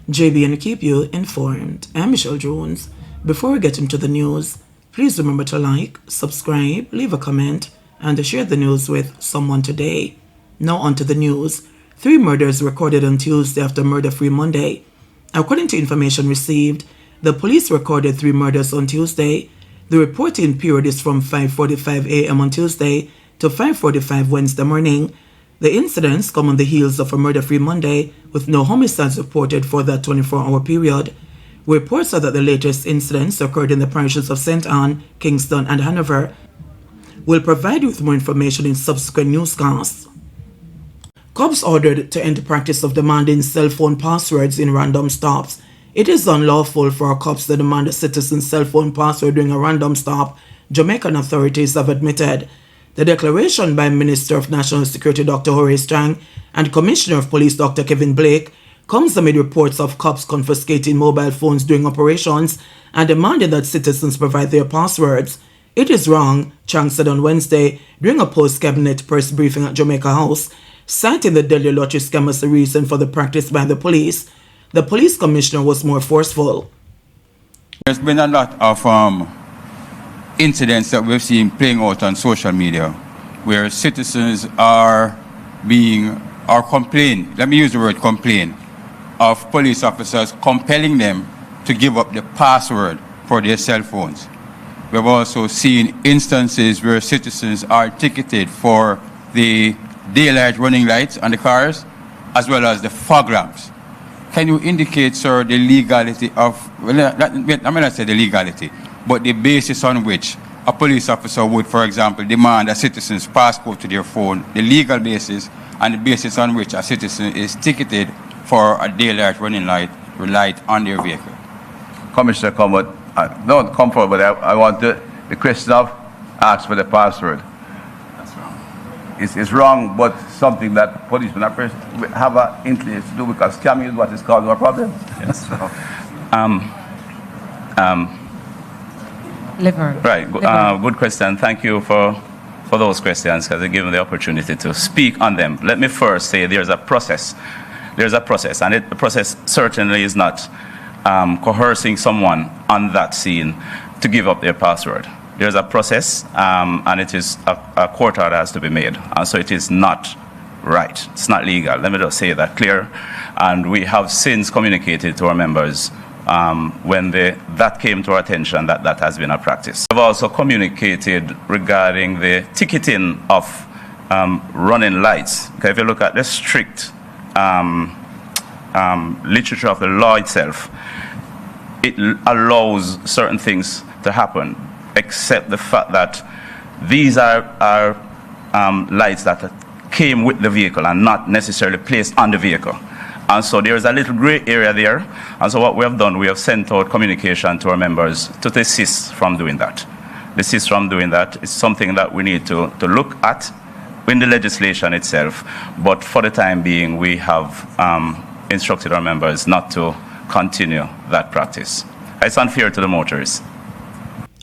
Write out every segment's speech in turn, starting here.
JBNN keep you informed. I'm Michelle Jones. Before we get into the news, please remember to like, subscribe, leave a comment, and share the news with someone today. Now on to the news. 3 murders recorded on Tuesday after Murder-Free Monday. According to information received, the police recorded 3 murders on Tuesday. The reporting period is from 5:45 a.m. on Tuesday to 5:45 Wednesday morning. The incidents come on the heels of a Murder-Free Monday, with no homicides reported for that 24-hour period. Reports are that the latest incidents occurred in the parishes of St. Anne, Kingston, and Hanover. We'll provide you with more information in subsequent newscasts. Cops ordered to end the practice of demanding cell phone passwords in random stops. It is unlawful for cops to demand a citizen's cell phone password during a random stop, Jamaican authorities have admitted. The declaration by Minister of National Security Dr. Horace Chang and Commissioner of Police Dr. Kevin Blake comes amid reports of cops confiscating mobile phones during operations and demanding that citizens provide their passwords. It is wrong, Chang said on Wednesday during a post-cabinet press briefing at Jamaica House, citing the deadly lottery scam as the reason for the practice by the police. The police commissioner was more forceful. There's been a lot of incidents that we've seen playing out on social media where citizens are complain, let me use the word complain, of police officers compelling them to give up the password for their cell phones. We've also seen instances where citizens are ticketed for the daylight running lights on the cars as well as the fog lamps. Can you indicate, sir, the legality of, well, I may not say the legality, but the basis on which a police officer would, for example, demand a citizen's passport to their phone, the legal basis and the basis on which a citizen is ticketed for a daylight running light on their vehicle? Commissioner, don't come forward, but I want the question of ask for the password. That's wrong. It's wrong, but something that policemen have an influence to do, because scamming is what is causing our problem. Yes. Right. Good question. Thank you for those questions, because they give me the opportunity to speak on them. Let me first say there's a process. There's a process, and the process certainly is not coercing someone on that scene to give up their password. There's a process, and it is a court order has to be made, and so it is not right. It's not legal. Let me just say that clear. And we have since communicated to our members when that came to our attention that has been a practice. We've also communicated regarding the ticketing of running lights. Okay, if you look at the strict literature of the law itself, it allows certain things to happen, except the fact that these are lights that came with the vehicle and not necessarily placed on the vehicle. And so there's a little gray area there. And so what we have done, we have sent out communication to our members to desist from doing that. Desist from doing that is something that we need to look at in the legislation itself. But for the time being, we have instructed our members not to continue that practice. It's unfair to the motorists.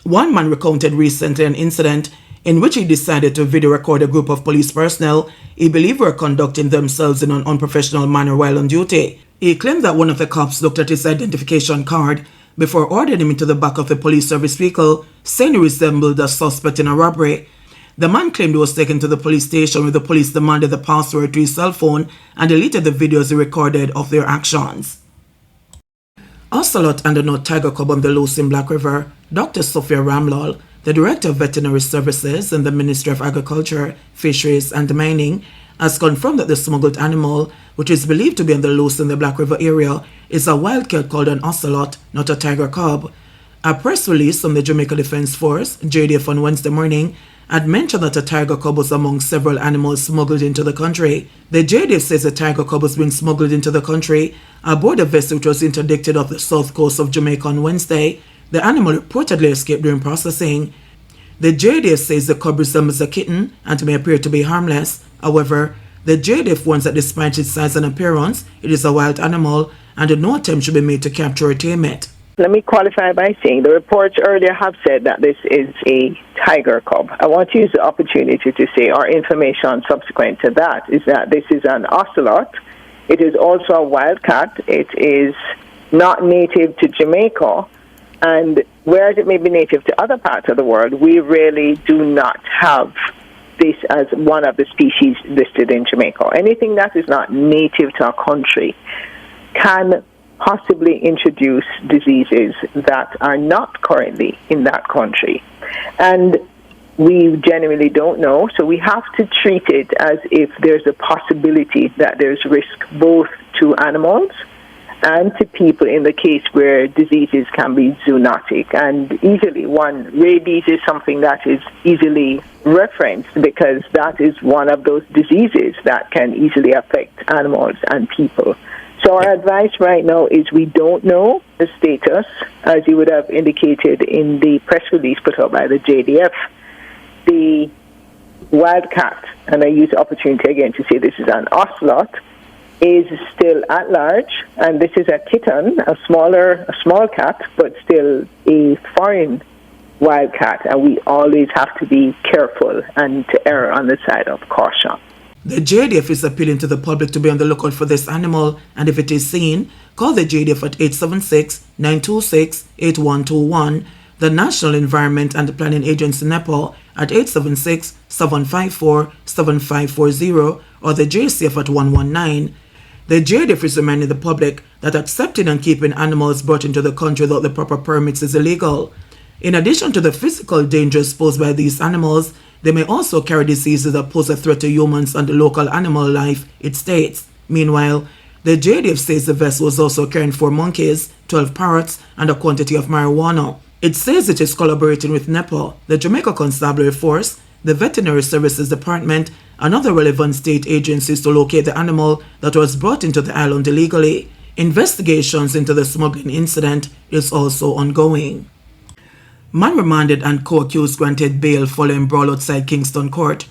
One man recounted recently an incident in which he decided to video record a group of police personnel he believed were conducting themselves in an unprofessional manner while on duty. He claimed that one of the cops looked at his identification card before ordering him into the back of the police service vehicle, saying he resembled a suspect in a robbery. The man claimed he was taken to the police station where the police demanded the password to his cell phone and deleted the videos he recorded of their actions. Ocelot and the North Tiger Cub on the loose in Black River. Dr. Sophia Ramlal, the Director of Veterinary Services in the Ministry of Agriculture, Fisheries and Mining, has confirmed that the smuggled animal, which is believed to be on the loose in the Black River area, is a wildcat called an ocelot, not a tiger cub. A press release from the Jamaica Defence Force, JDF, on Wednesday morning had mentioned that a tiger cub was among several animals smuggled into the country. The JDF says a tiger cub was being smuggled into the country aboard a vessel which was interdicted off the south coast of Jamaica on Wednesday. The animal reportedly escaped during processing. The JDF says the cub resembles a kitten and may appear to be harmless. However, the JDF warns that despite its size and appearance, it is a wild animal and no attempt should be made to capture or tame it. Let me qualify by saying the reports earlier have said that this is a tiger cub. I want to use the opportunity to say our information subsequent to that is that this is an ocelot. It is also a wildcat. It is not native to Jamaica. And whereas it may be native to other parts of the world, we really do not have this as one of the species listed in Jamaica. Anything that is not native to our country can possibly introduce diseases that are not currently in that country. And we genuinely don't know, so we have to treat it as if there's a possibility that there's risk both to animals and to people in the case where diseases can be zoonotic. And easily, rabies is something that is easily referenced because that is one of those diseases that can easily affect animals and people. So our advice right now is we don't know the status, as you would have indicated in the press release put out by the JDF. The wildcat, and I use the opportunity again to say this is an ocelot, is still at large, and this is a kitten, a small cat, but still a foreign wildcat, and we always have to be careful and to err on the side of caution. The JDF is appealing to the public to be on the lookout for this animal, and if it is seen, call the JDF at 876-926-8121, the National Environment and Planning Agency NEPA at 876-754-7540, or the JCF at 119. The JDF is reminding the public that accepting and keeping animals brought into the country without the proper permits is illegal. In addition to the physical dangers posed by these animals, they may also carry diseases that pose a threat to humans and the local animal life, it states. Meanwhile, the JDF says the vessel was also carrying 4 monkeys, 12 parrots, and a quantity of marijuana. It says it is collaborating with NEPA, the Jamaica Constabulary Force, the Veterinary Services Department, and other relevant state agencies to locate the animal that was brought into the island illegally. Investigations into the smuggling incident is also ongoing. Man remanded and co-accused granted bail following brawl outside Kingston Court.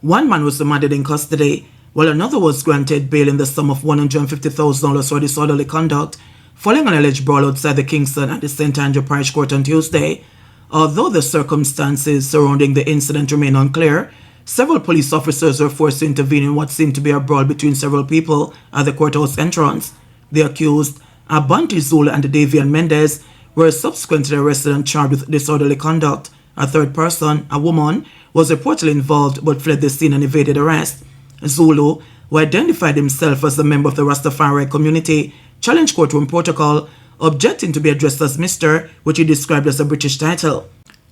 One man was remanded in custody, while another was granted bail in the sum of $150,000 for disorderly conduct, following an alleged brawl outside the Kingston and the St. Andrew Parish Court on Tuesday. Although the circumstances surrounding the incident remain unclear, several police officers were forced to intervene in what seemed to be a brawl between several people at the courthouse entrance. The accused, Abanti Zulu and Davian Mendez, were subsequently arrested and charged with disorderly conduct. A third person, a woman, was reportedly involved but fled the scene and evaded arrest. Zulu, who identified himself as a member of the Rastafari community, challenged courtroom protocol, objecting to be addressed as Mr., which he described as a British title.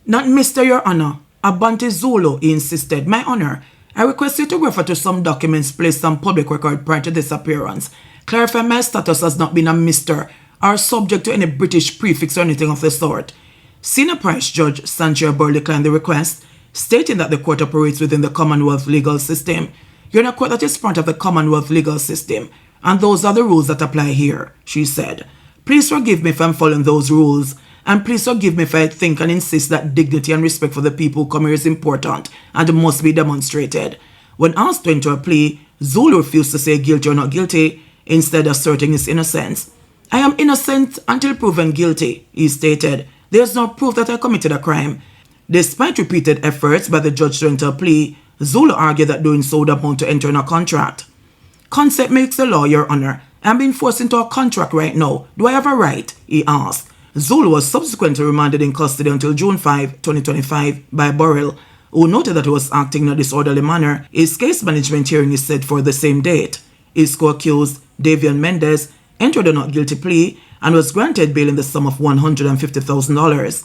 "Not Mr, Your Honor. Abanti Zulu," he insisted. "My Honor, I request you to refer to some documents placed on public record prior to this appearance. Clarify my status as not being a Mr. or subject to any British prefix or anything of the sort." Senior Parish Judge Sanchia Burr declined the request, stating that the court operates within the Commonwealth legal system. "You're in a court that is part of the Commonwealth legal system, and those are the rules that apply here," she said. "Please forgive me if I'm following those rules, and please forgive me if I think and insist that dignity and respect for the people who come here is important and must be demonstrated." When asked to enter a plea, Zulu refused to say guilty or not guilty, instead asserting his innocence. "I am innocent until proven guilty," he stated. "There's no proof that I committed a crime." Despite repeated efforts by the judge to enter a plea, Zulu argued that doing so would amount to entering a contract. "Consent makes the law, Your Honor. I'm being forced into a contract right now. Do I have a right?" he asked. Zulu was subsequently remanded in custody until June 5, 2025 by Burrell, who noted that he was acting in a disorderly manner. His case management hearing is set for the same date. His co-accused, Davian Mendez, entered a not guilty plea and was granted bail in the sum of $150,000.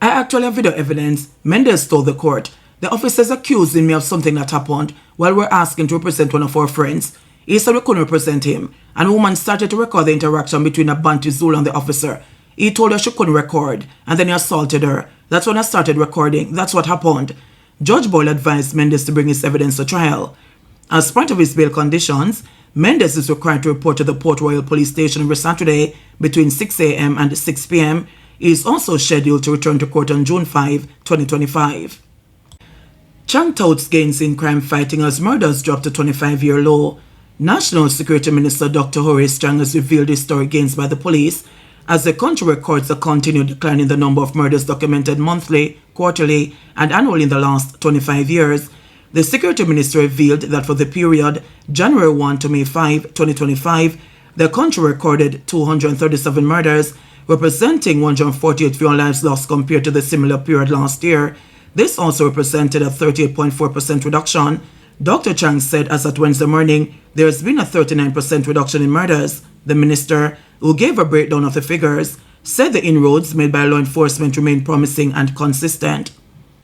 "I actually have video evidence," Mendez told the court. "The officers accusing me of something that happened while we're asking to represent one of our friends. He said we couldn't represent him, and a woman started to record the interaction between Abanti Zulu and the officer. He told her she couldn't record, and then he assaulted her. That's when I started recording. That's what happened." Judge Boyle advised Mendez to bring his evidence to trial. As part of his bail conditions, Mendez is required to report to the Port Royal Police Station every Saturday between 6 a.m. and 6 p.m. He is also scheduled to return to court on June 5, 2025. Chang touts gains in crime fighting as murders dropped to 25-year low. National Security Minister Dr. Horace Chang has revealed historic gains by the police as the country records a continued decline in the number of murders documented monthly, quarterly, and annually in the last 25 years. The Security Minister revealed that for the period January 1 to May 5, 2025, the country recorded 237 murders, representing 148 fewer lives lost compared to the similar period last year. This also represented a 38.4% reduction. Dr. Chang said as at Wednesday morning, there has been a 39% reduction in murders. The minister, who gave a breakdown of the figures, said the inroads made by law enforcement remain promising and consistent.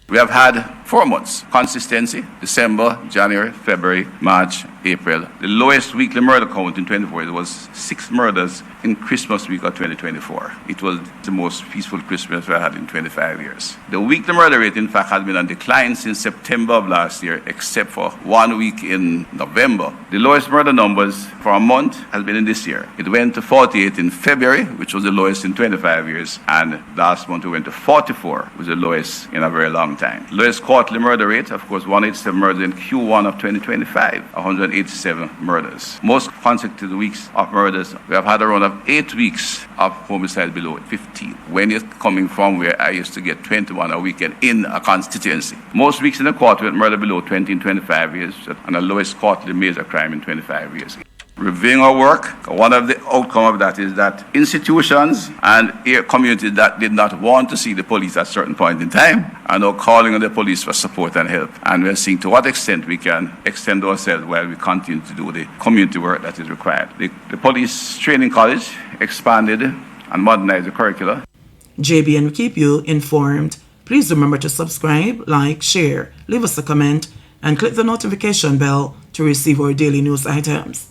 We have had 4 months consistency: December, January, February, March, April. The lowest weekly murder count in 24 it was 6 murders in Christmas week of 2024. It was the most peaceful Christmas we had in 25 years. The weekly murder rate, in fact, has been on decline since September of last year, except for 1 week in November. The lowest murder numbers for a month has been in this year. It went to 48 in February, which was the lowest in 25 years, and last month we went to 44, which was the lowest in a very long time. Lowest quarterly murder rate, of course, 187 murders in Q1 of 2025, 187 murders. Most consecutive weeks of murders, we have had a run of 8 weeks of homicide below 15. When it's coming from where I used to get 21 a weekend in a constituency. Most weeks in a quarter with murder below 20 in 25 years, and the lowest quarterly major crime in 25 years. Reviewing our work, one of the outcomes of that is that institutions and communities that did not want to see the police at a certain point in time are now calling on the police for support and help. And we're seeing to what extent we can extend ourselves while we continue to do the community work that is required. The Police Training College expanded and modernized the curricula. JBN will keep you informed. Please remember to subscribe, like, share, leave us a comment, and click the notification bell to receive our daily news items.